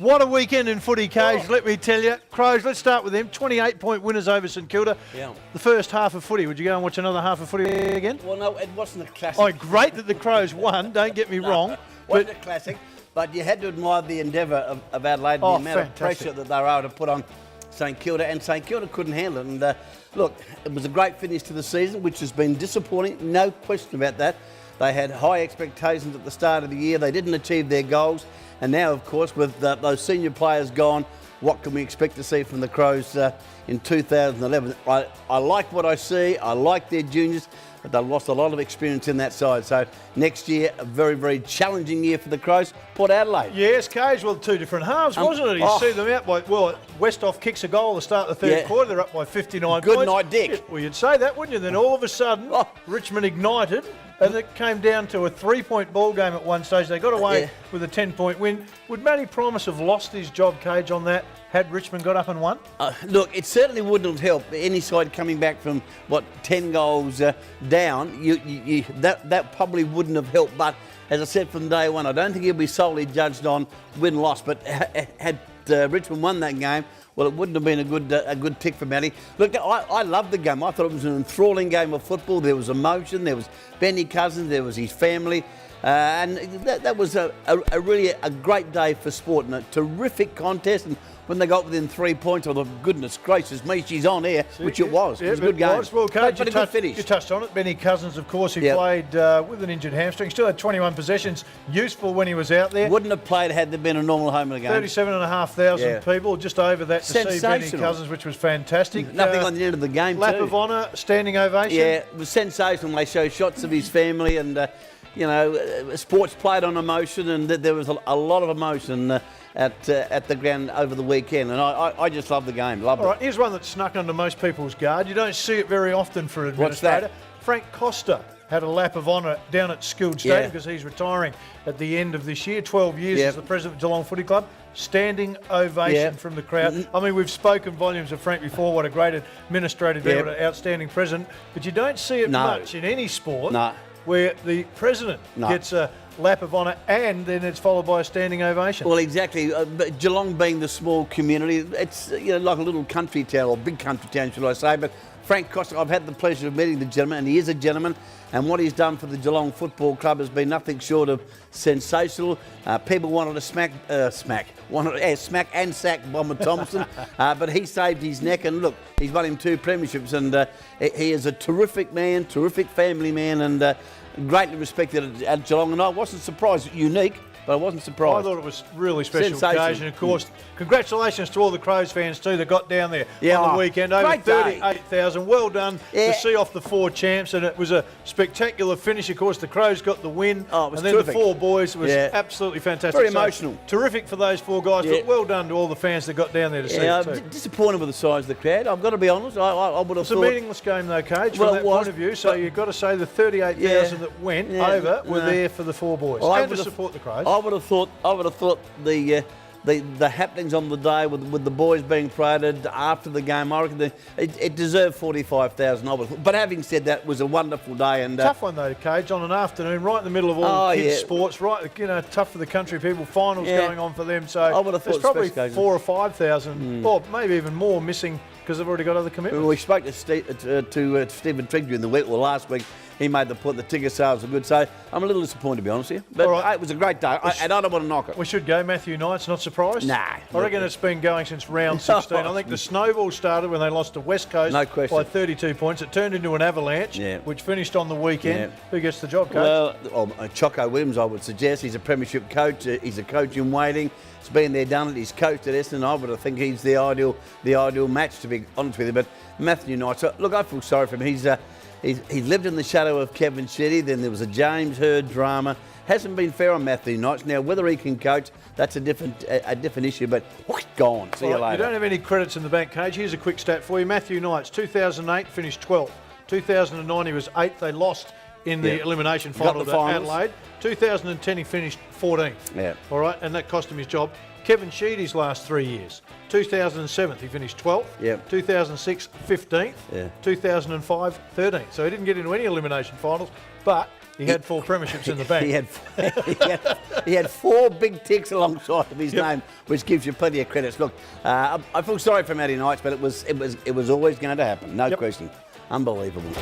What a weekend in footy, Cage, let me tell you. Crows, let's start with them. 28-point winners over St Kilda. Yeah. The first half of footy. Would you go and watch another half of footy again? Well, no, it wasn't a classic. Oh, great that the Crows won, don't get me wrong. Wasn't a classic, but you had to admire the endeavour of Adelaide, the amount of pressure that they were able to put on St Kilda, and St Kilda couldn't handle it. And look, it was a great finish to the season, which has been disappointing, no question about that. They had high expectations at the start of the year. They didn't achieve their goals. And now, of course, with those senior players gone, what can we expect to see from the Crows in 2011? I like what I see. I like their juniors, but they've lost a lot of experience in that side. So next year, a very, very challenging year for the Crows. Port Adelaide. Yes, Cage, well, two different halves, wasn't it? You see them out by, well, Westhoff kicks a goal to start the third quarter. They're up by 59 Good points. night, Dick. Yeah, well, you'd say that, wouldn't you? Then all of a sudden, Richmond ignited. And it came down to a 3-point ball game at one stage. They got away with a 10-point win. Would Matty Promise have lost his job, Cage, on that had Richmond got up and won? Look, it certainly wouldn't help any side coming back from, 10 goals down. That probably wouldn't have helped. But as I said from day one, I don't think he'll be solely judged on win-loss. But had Richmond won that game, well, it wouldn't have been a good tick for Matty. Look, I loved the game. I thought it was an enthralling game of football. There was emotion. There was Benny Cousins. There was his family. And that was really a great day for sport and a terrific contest. And when they got within 3 points, oh, goodness gracious me, she's on air, which it was. It was a good game. Well, Coach, but a good finish. You touched on it. Benny Cousins, of course, he played with an injured hamstring. Still had 21 possessions. Useful when he was out there. Wouldn't have played had there been a normal home of the game. 37,500 people, just over that to see Benny Cousins, which was fantastic. Nothing on the end of the game, Lap of honour, standing ovation. Yeah, it was sensational. They showed shots of his family and, sports played on emotion, and there was a lot of emotion at the ground over the weekend, and I just love the game. Loved it. All right, here's one that snuck under most people's guard. You don't see it very often for an administrator. What's that? Frank Costa had a lap of honour down at Skilled Stadium because he's retiring at the end of this year. 12 years as the president of Geelong Footy Club. Standing ovation from the crowd. I mean, we've spoken volumes of Frank before, what a great administrator, what an outstanding president, but you don't see it much in any sport where the president gets a lap of honour and then it's followed by a standing ovation. Well, exactly. Geelong being the small community, it's like a little country town, or big country town, should I say. But Frank Costa, I've had the pleasure of meeting the gentleman, and he is a gentleman. And what he's done for the Geelong Football Club has been nothing short of sensational. People wanted to smack and sack Bomber Thompson, but he saved his neck. And look, he's won him 2 premierships, and he is a terrific man, terrific family man, and greatly respected at Geelong. And I wasn't surprised, unique, but I wasn't surprised. I thought it was really special occasion. Of course, congratulations to all the Crows fans too that got down there on the weekend. Over 38,000. Well done to see off the 4 champs, and it was a spectacular finish. Of course, the Crows got the win, and then terrific. The 4 boys was absolutely fantastic. Very emotional. Terrific for those 4 guys, but well done to all the fans that got down there to see it too. Disappointed with the size of the crowd. I've got to be honest. I would have thought... It's a meaningless game though, Cage, from that point of view. So you've got to say the 38,000 that went over were there for the 4 boys and to support the Crows. I would have thought the happenings on the day with the boys being paraded after the game, I reckon it deserved 45,000. But having said that, it was a wonderful day. And tough one though, Cage, on an afternoon, right in the middle of all kids' sports, right? Tough for the country people. Finals going on for them, so I would have there's probably 4,000 or 5,000, or maybe even more missing because they've already got other commitments. We spoke to Stephen Trigg during the week, or last week. He made the point the ticket sales are good, so I'm a little disappointed, to be honest with you. But it was a great day, and I don't want to knock it. We should go. Matthew Knight's not surprised? Nah. I reckon it's been going since round 16. I think the snowball started when they lost to West Coast by 32 points. It turned into an avalanche, which finished on the weekend. Who gets the job, Coach? Well, Choco Williams, I would suggest. He's a premiership coach. He's a coach in waiting. He's been there, done it. He's coached at Essendon. I would think he's the ideal match, to be honest with you. But Matthew Knight, look, I feel sorry for him. He lived in the shadow of Kevin Shetty. Then there was a James Hird drama. Hasn't been fair on Matthew Knight. Now, whether he can coach, that's a different issue. But gone. See you later. You don't have any credits in the bank, Cage. Here's a quick stat for you. Matthew Knight, 2008 finished 12th. 2009 he was 8th. They lost in the elimination final to Adelaide. 2010 he finished 14th. Yeah. All right, and that cost him his job. Kevin Sheedy's last 3 years. 2007 he finished 12th. Yep. 2006 15th. Yeah. 2005 13th. So he didn't get into any elimination finals, but He had 4 premierships in the bank. he had 4 big ticks alongside of his name, which gives you plenty of credits. Look, I feel sorry for Matty Knights, but it was always going to happen, no question. Unbelievable.